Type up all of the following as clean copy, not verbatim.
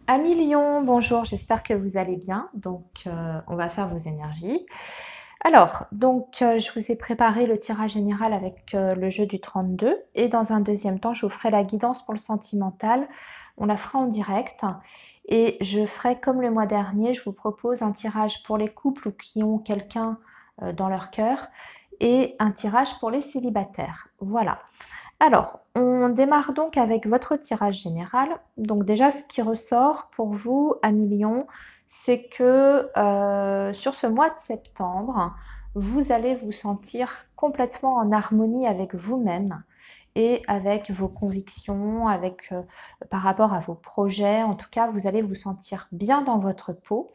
Amis Lion, bonjour, j'espère que vous allez bien. On va faire vos énergies. Je vous ai préparé le tirage général avec le jeu du 32 et dans un deuxième temps, je vous ferai la guidance pour le sentimental. On la fera en direct et je ferai comme le mois dernier, je vous propose un tirage pour les couples ou qui ont quelqu'un dans leur cœur et un tirage pour les célibataires. Voilà. Alors, on démarre donc avec votre tirage général. Donc déjà, ce qui ressort pour vous, amis Lion, c'est que sur ce mois de septembre, vous allez vous sentir complètement en harmonie avec vous-même et avec vos convictions, par rapport à vos projets. En tout cas, vous allez vous sentir bien dans votre peau.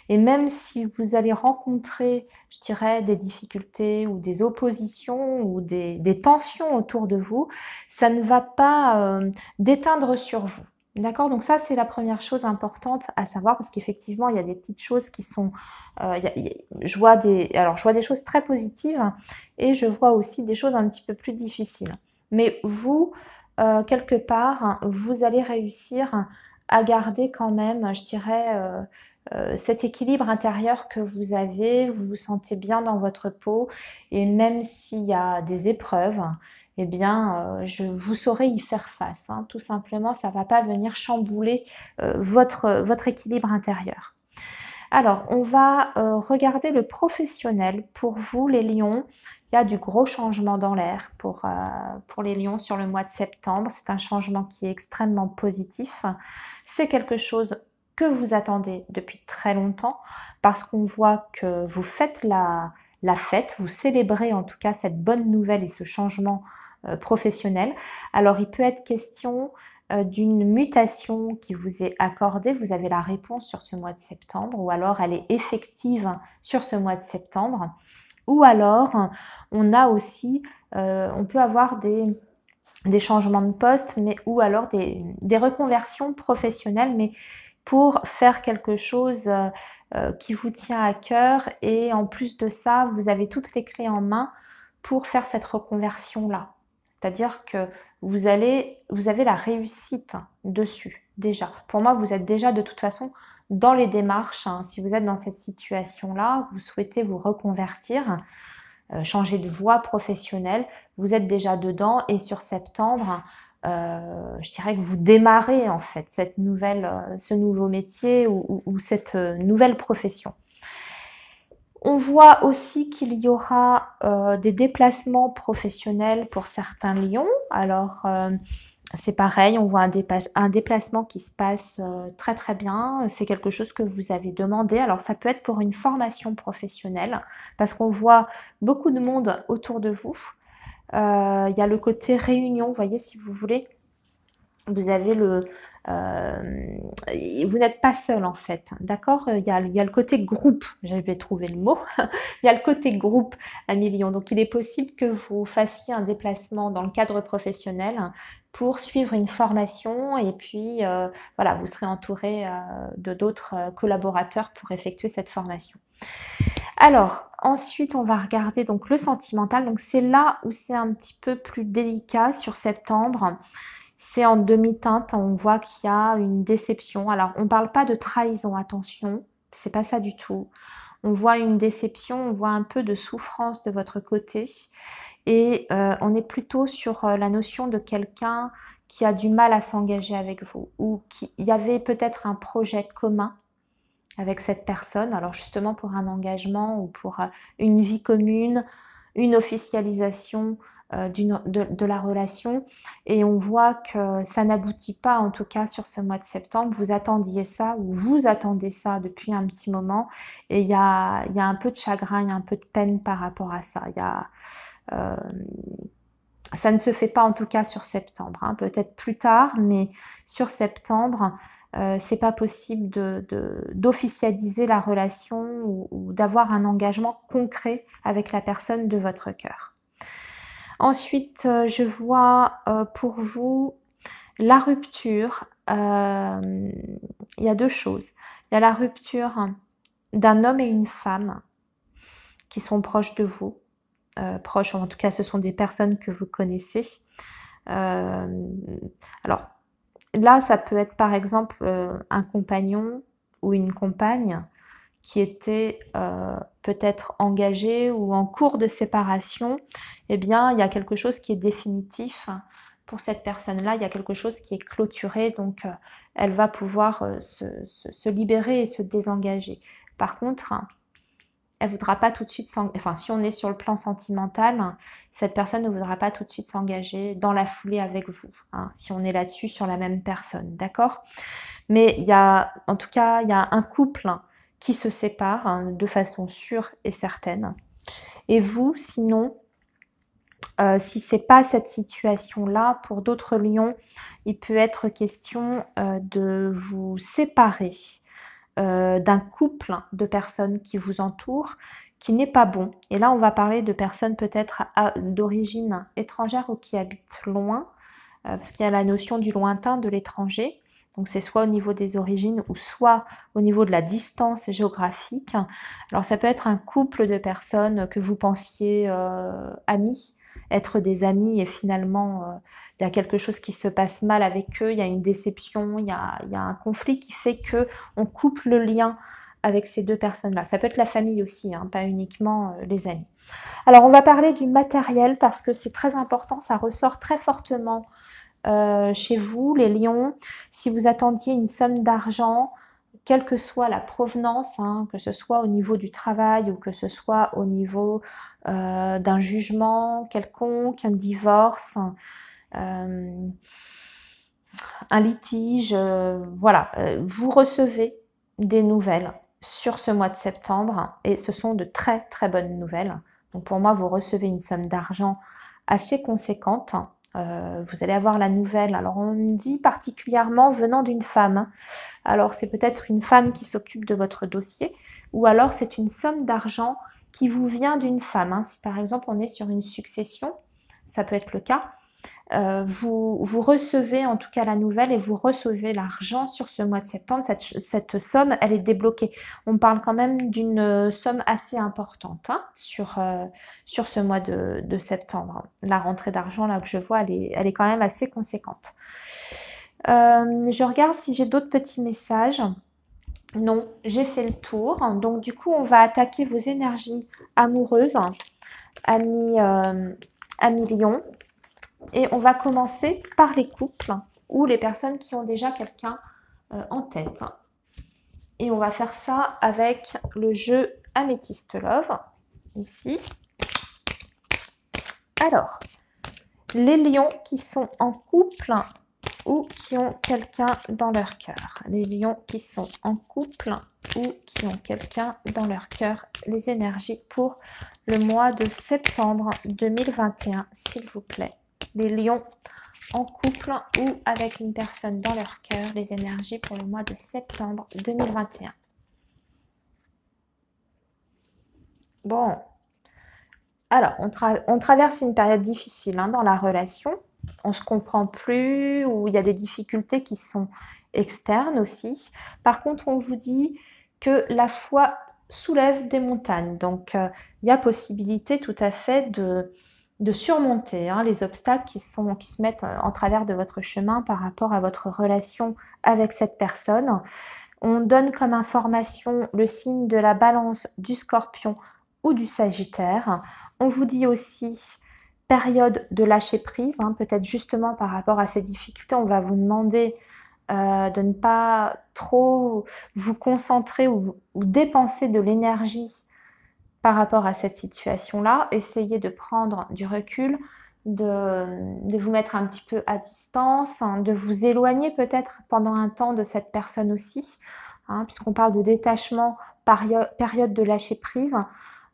Et même si vous allez rencontrer, je dirais, des difficultés ou des oppositions ou des tensions autour de vous, ça ne va pas déteindre sur vous. D'accord? Donc ça, c'est la première chose importante à savoir parce qu'effectivement, il y a des petites choses qui sont... je vois des choses très positives et je vois aussi des choses un petit peu plus difficiles. Mais vous, quelque part, vous allez réussir à garder quand même, je dirais, cet équilibre intérieur que vous vous sentez bien dans votre peau et même s'il y a des épreuves, eh bien, vous saurez y faire face. Hein. Tout simplement, ça ne va pas venir chambouler votre équilibre intérieur. Alors, on va regarder le professionnel. Pour vous, les lions, il y a du gros changement dans l'air pour les lions sur le mois de septembre. C'est un changement qui est extrêmement positif. C'est quelque chose que vous attendez depuis très longtemps parce qu'on voit que vous faites la fête, vous célébrez en tout cas cette bonne nouvelle et ce changement professionnel. Alors, il peut être question d'une mutation qui vous est accordée, vous avez la réponse sur ce mois de septembre, ou alors elle est effective sur ce mois de septembre, ou alors on a aussi, on peut avoir des changements de poste, mais ou alors des reconversions professionnelles, mais pour faire quelque chose qui vous tient à cœur, et en plus de ça, vous avez toutes les clés en main pour faire cette reconversion-là. C'est-à-dire que vous avez la réussite dessus, déjà. Pour moi, vous êtes déjà de toute façon dans les démarches. Hein. Si vous êtes dans cette situation-là, vous souhaitez vous reconvertir, changer de voie professionnelle, vous êtes déjà dedans et sur septembre, je dirais que vous démarrez en fait ce nouveau métier ou cette nouvelle profession. On voit aussi qu'il y aura des déplacements professionnels pour certains lions. Alors, c'est pareil, on voit un déplacement qui se passe très très bien. C'est quelque chose que vous avez demandé. Alors, ça peut être pour une formation professionnelle parce qu'on voit beaucoup de monde autour de vous. Il y a le côté réunion, vous voyez, si vous voulez. Vous avez vous n'êtes pas seul en fait, d'accord? Il y a le côté groupe, j'avais trouvé le mot. Il y a le côté groupe à Million. Donc il est possible que vous fassiez un déplacement dans le cadre professionnel pour suivre une formation et puis voilà, vous serez entouré de d'autres collaborateurs pour effectuer cette formation. Alors, ensuite, on va regarder donc le sentimental. Donc c'est là où c'est un petit peu plus délicat sur septembre. C'est en demi-teinte, on voit qu'il y a une déception. Alors, on ne parle pas de trahison, attention, c'est pas ça du tout. On voit une déception, on voit un peu de souffrance de votre côté. Et on est plutôt sur la notion de quelqu'un qui a du mal à s'engager avec vous ou il y avait peut-être un projet commun avec cette personne. Alors justement pour un engagement ou pour une vie commune, une officialisation de la relation et on voit que ça n'aboutit pas en tout cas sur ce mois de septembre. Vous attendiez ça ou vous attendez ça depuis un petit moment et il y a un peu de chagrin, il y a un peu de peine par rapport à ça. Euh, Ça ne se fait pas en tout cas sur septembre, hein. Peut-être plus tard, mais sur septembre, c'est pas possible d'officialiser la relation ou d'avoir un engagement concret avec la personne de votre cœur. Ensuite, je vois pour vous la rupture. Il y a deux choses. Il y a la rupture d'un homme et une femme qui sont proches de vous. Proches, en tout cas, ce sont des personnes que vous connaissez. Euh, alors, Là, ça peut être par exemple un compagnon ou une compagne qui était peut-être engagé ou en cours de séparation. Eh bien, il y a quelque chose qui est définitif pour cette personne-là, il y a quelque chose qui est clôturé, donc elle va pouvoir se libérer et se désengager. Par contre, elle ne voudra pas tout de suite s'engager, enfin si on est sur le plan sentimental, cette personne ne voudra pas tout de suite s'engager dans la foulée avec vous, hein, si on est là-dessus sur la même personne, d'accord? Mais il y a, en tout cas, il y a un couple qui se sépare hein, de façon sûre et certaine. Et vous, sinon, si ce n'est pas cette situation-là, pour d'autres lions, il peut être question de vous séparer d'un couple de personnes qui vous entourent, qui n'est pas bon. Et là, on va parler de personnes peut-être d'origine étrangère ou qui habitent loin, parce qu'il y a la notion du lointain, de l'étranger. Donc c'est soit au niveau des origines ou soit au niveau de la distance géographique. Alors ça peut être un couple de personnes que vous pensiez amis, être des amis et finalement il y a quelque chose qui se passe mal avec eux, il y a une déception, il y a un conflit qui fait que on coupe le lien avec ces deux personnes-là. Ça peut être la famille aussi, hein, pas uniquement les amis. Alors on va parler du matériel parce que c'est très important, ça ressort très fortement chez vous, les lions. Si vous attendiez une somme d'argent, quelle que soit la provenance, hein, que ce soit au niveau du travail ou que ce soit au niveau d'un jugement quelconque, un divorce, un litige, voilà, vous recevez des nouvelles sur ce mois de septembre et ce sont de très très bonnes nouvelles. Donc pour moi, vous recevez une somme d'argent assez conséquente. Vous allez avoir la nouvelle, alors on me dit particulièrement venant d'une femme. Alors c'est peut-être une femme qui s'occupe de votre dossier ou alors c'est une somme d'argent qui vous vient d'une femme. Hein. Si par exemple on est sur une succession, ça peut être le cas. Vous recevez en tout cas la nouvelle et vous recevez l'argent sur ce mois de septembre. Cette somme, elle est débloquée. On parle quand même d'une somme assez importante hein, sur ce mois de septembre. La rentrée d'argent là que je vois, elle est quand même assez conséquente. Je regarde si j'ai d'autres petits messages. Non, j'ai fait le tour. Donc du coup, on va attaquer vos énergies amoureuses, amis Lion. Et on va commencer par les couples ou les personnes qui ont déjà quelqu'un en tête. Et on va faire ça avec le jeu Amethyst Love, ici. Alors, les lions qui sont en couple ou qui ont quelqu'un dans leur cœur. Les lions qui sont en couple ou qui ont quelqu'un dans leur cœur. Les énergies pour le mois de septembre 2021, s'il vous plaît. Les lions en couple ou avec une personne dans leur cœur, les énergies pour le mois de septembre 2021. Bon, alors on traverse une période difficile hein, dans la relation, on ne se comprend plus, ou il y a des difficultés qui sont externes aussi. Par contre, on vous dit que la foi soulève des montagnes, donc il y a possibilité tout à fait de surmonter hein, les obstacles qui se mettent en travers de votre chemin par rapport à votre relation avec cette personne. On donne comme information le signe de la Balance, du Scorpion ou du Sagittaire. On vous dit aussi période de lâcher prise, hein, peut-être justement par rapport à ces difficultés, on va vous demander de ne pas trop vous concentrer ou dépenser de l'énergie par rapport à cette situation-là. Essayez de prendre du recul, de vous mettre un petit peu à distance, hein, de vous éloigner peut-être pendant un temps de cette personne aussi, hein, puisqu'on parle de détachement, période de lâcher prise.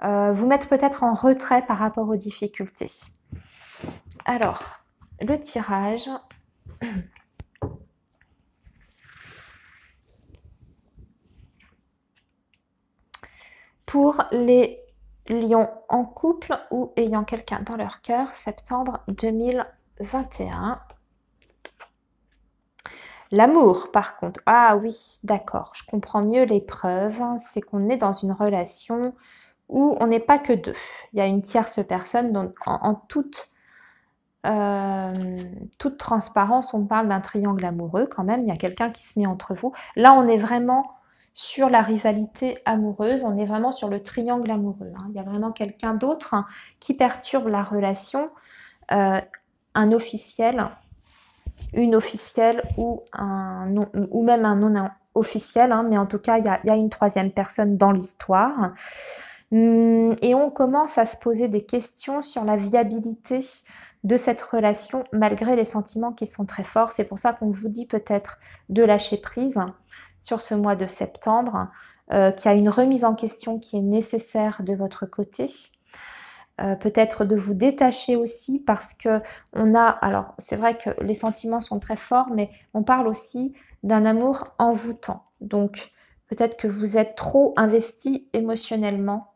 Vous mettre peut-être en retrait par rapport aux difficultés. Alors, le tirage. Pour les lions en couple ou ayant quelqu'un dans leur cœur, septembre 2021. L'amour, par contre. Ah oui, d'accord, je comprends mieux l'épreuve. C'est qu'on est dans une relation où on n'est pas que deux. Il y a une tierce personne, donc en toute toute transparence, on parle d'un triangle amoureux quand même, il y a quelqu'un qui se met entre vous. Là, on est vraiment sur la rivalité amoureuse, on est vraiment sur le triangle amoureux, hein. Il y a vraiment quelqu'un d'autre qui perturbe la relation, un officiel, une officielle ou, ou même un non officiel, hein, mais en tout cas, il y a une troisième personne dans l'histoire. Et on commence à se poser des questions sur la viabilité de cette relation malgré les sentiments qui sont très forts. C'est pour ça qu'on vous dit peut-être de lâcher prise sur ce mois de septembre, qu'il y a une remise en question qui est nécessaire de votre côté. Peut-être de vous détacher aussi parce que on a, alors c'est vrai que les sentiments sont très forts, mais on parle aussi d'un amour envoûtant. Donc peut-être que vous êtes trop investi émotionnellement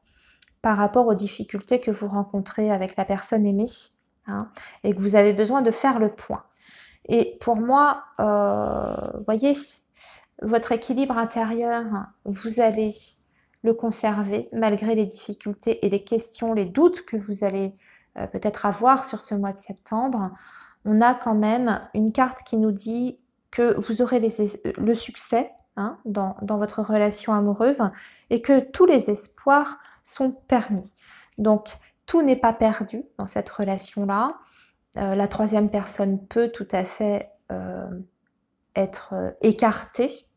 par rapport aux difficultés que vous rencontrez avec la personne aimée, hein, et que vous avez besoin de faire le point. Et pour moi, voyez, votre équilibre intérieur, vous allez le conserver malgré les difficultés et les questions, les doutes que vous allez peut-être avoir sur ce mois de septembre. On a quand même une carte qui nous dit que vous aurez le succès, hein, dans votre relation amoureuse et que tous les espoirs sont permis. Donc, tout n'est pas perdu dans cette relation-là. La troisième personne peut tout à fait être écartée,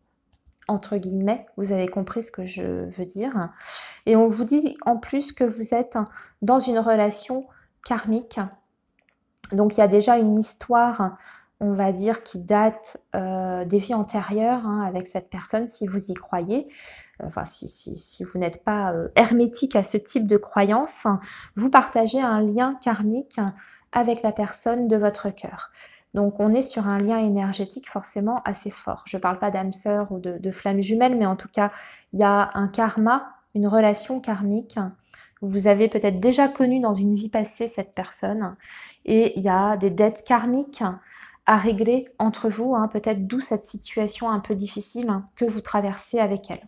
entre guillemets. Vous avez compris ce que je veux dire. Et on vous dit en plus que vous êtes dans une relation karmique. Donc, il y a déjà une histoire, on va dire, qui date des vies antérieures, hein, avec cette personne, si vous y croyez. Enfin, si vous n'êtes pas hermétique à ce type de croyance, vous partagez un lien karmique avec la personne de votre cœur. Donc, on est sur un lien énergétique forcément assez fort. Je ne parle pas d'âme sœur ou de flamme jumelle, mais en tout cas, il y a un karma, une relation karmique. Vous avez peut-être déjà connu dans une vie passée cette personne et il y a des dettes karmiques à régler entre vous, hein, peut-être d'où cette situation un peu difficile que vous traversez avec elle.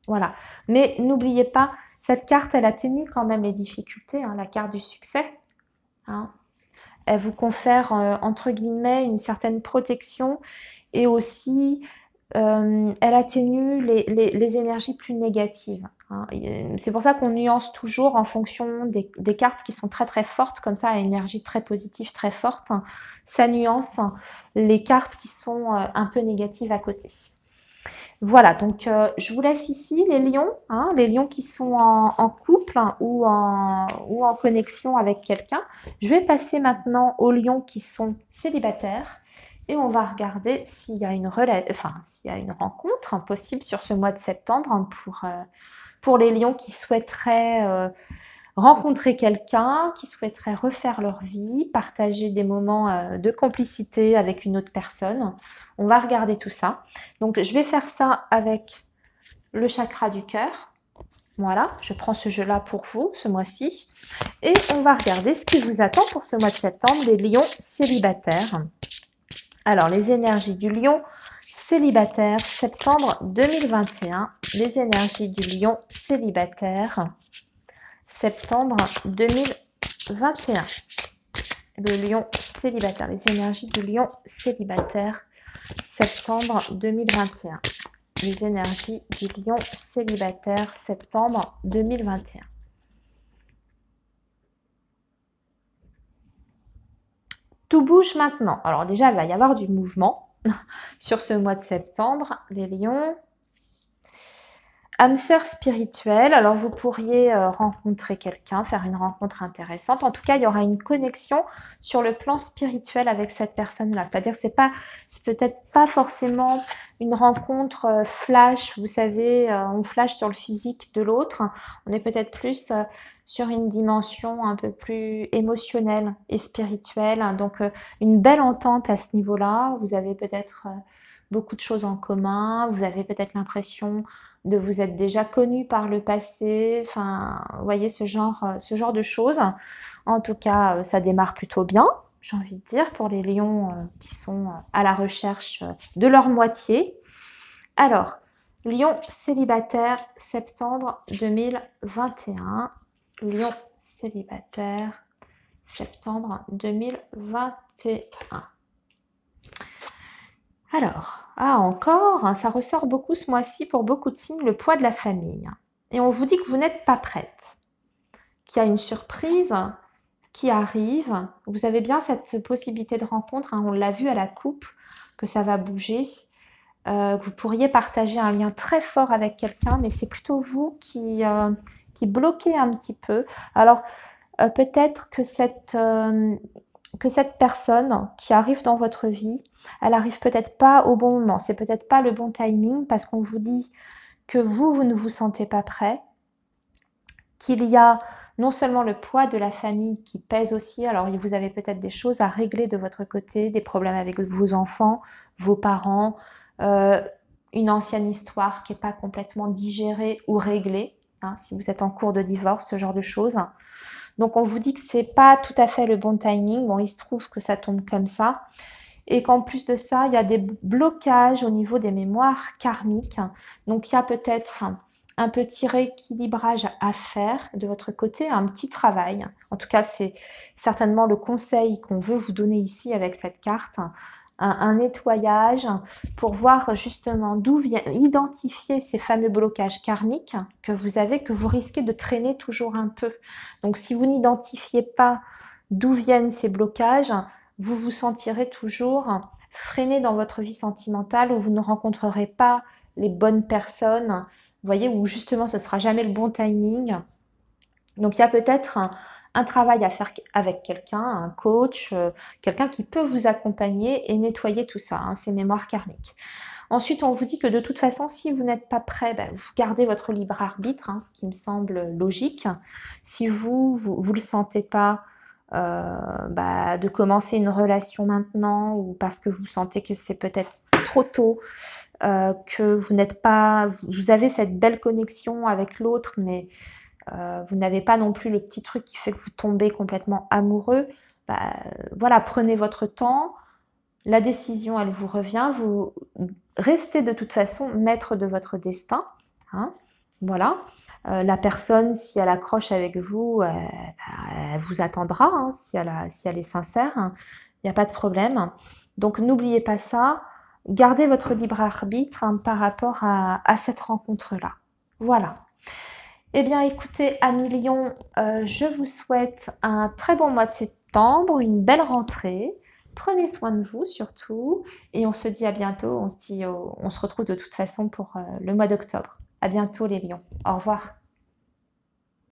Voilà. Mais n'oubliez pas, cette carte, elle atténue quand même les difficultés, hein, la carte du succès, hein. Elle vous confère, entre guillemets, une certaine protection et aussi, elle atténue les énergies plus négatives, hein. C'est pour ça qu'on nuance toujours en fonction des cartes qui sont très très fortes, comme ça, à énergie très positive, très forte. Ça nuance les cartes qui sont un peu négatives à côté. Voilà, donc je vous laisse ici les lions, hein, les lions qui sont en couple, hein, ou en connexion avec quelqu'un. Je vais passer maintenant aux lions qui sont célibataires et on va regarder s'il y a s'il y a une rencontre possible sur ce mois de septembre, hein, pour les lions qui souhaiteraient rencontrer quelqu'un, qui souhaiteraient refaire leur vie, partager des moments de complicité avec une autre personne. On va regarder tout ça. Donc, je vais faire ça avec le chakra du cœur. Voilà, je prends ce jeu-là pour vous, ce mois-ci. Et on va regarder ce qui vous attend pour ce mois de septembre, les lions célibataires. Alors, les énergies du lion célibataire, septembre 2021. Les énergies du lion célibataire, septembre 2021. Le lion célibataire, les énergies du lion célibataire, septembre 2021. Les énergies du lion célibataire, septembre 2021. Tout bouge maintenant. Alors déjà, il va y avoir du mouvement sur ce mois de septembre, les lions. Âme sœur spirituelle, alors vous pourriez rencontrer quelqu'un, faire une rencontre intéressante. En tout cas, il y aura une connexion sur le plan spirituel avec cette personne-là. C'est-à-dire que c'est peut-être pas forcément une rencontre flash, vous savez, on flash sur le physique de l'autre. On est peut-être plus sur une dimension un peu plus émotionnelle et spirituelle. Donc, une belle entente à ce niveau-là. Vous avez peut-être beaucoup de choses en commun. Vous avez peut-être l'impression de vous être déjà connu par le passé, enfin, vous voyez, ce genre de choses. En tout cas, ça démarre plutôt bien, j'ai envie de dire, pour les lions qui sont à la recherche de leur moitié. Alors, lion célibataire, septembre 2021. Lion célibataire, septembre 2021. Alors, encore, hein, ça ressort beaucoup ce mois-ci pour beaucoup de signes, le poids de la famille. Et on vous dit que vous n'êtes pas prête, qu'il y a une surprise qui arrive. Vous avez bien cette possibilité de rencontre, hein, on l'a vu à la coupe, que ça va bouger. Que vous pourriez partager un lien très fort avec quelqu'un, mais c'est plutôt vous qui bloquez un petit peu. Alors, peut-être que cette personne qui arrive dans votre vie, elle arrive peut-être pas au bon moment. C'est peut-être pas le bon timing parce qu'on vous dit que vous ne vous sentez pas prêt, qu'il y a non seulement le poids de la famille qui pèse aussi, alors vous avez peut-être des choses à régler de votre côté, des problèmes avec vos enfants, vos parents, une ancienne histoire qui n'est pas complètement digérée ou réglée, hein, si vous êtes en cours de divorce, ce genre de choses. Donc on vous dit que c'est pas tout à fait le bon timing, bon il se trouve que ça tombe comme ça, et qu'en plus de ça, il y a des blocages au niveau des mémoires karmiques, donc il y a peut-être un petit rééquilibrage à faire de votre côté, un petit travail. En tout cas, c'est certainement le conseil qu'on veut vous donner ici avec cette carte, un nettoyage pour voir justement d'où vient, identifier ces fameux blocages karmiques que vous avez, que vous risquez de traîner toujours un peu. Donc si vous n'identifiez pas d'où viennent ces blocages, vous vous sentirez toujours freiné dans votre vie sentimentale, où vous ne rencontrerez pas les bonnes personnes, vous voyez, où justement ce sera jamais le bon timing. Donc il y a peut-être un travail à faire avec quelqu'un, un coach, quelqu'un qui peut vous accompagner et nettoyer tout ça, hein, ces mémoires karmiques. Ensuite, on vous dit que de toute façon, si vous n'êtes pas prêt, ben, vous gardez votre libre arbitre, hein, ce qui me semble logique. Si vous le sentez pas, de commencer une relation maintenant, ou parce que vous sentez que c'est peut-être trop tôt, que vous n'êtes pas, vous avez cette belle connexion avec l'autre, mais vous n'avez pas non plus le petit truc qui fait que vous tombez complètement amoureux, voilà, prenez votre temps, la décision, elle vous revient, vous restez de toute façon maître de votre destin, hein, voilà. La personne, si elle accroche avec vous, elle vous attendra, hein, si elle est sincère, il n'y a pas de problème. Donc n'oubliez pas ça, gardez votre libre arbitre, hein, par rapport à cette rencontre-là. Voilà. Eh bien, écoutez, amis Lion, je vous souhaite un très bon mois de septembre, une belle rentrée. Prenez soin de vous surtout, et on se dit à bientôt. On se retrouve de toute façon pour le mois d'octobre. À bientôt les Lions. Au revoir.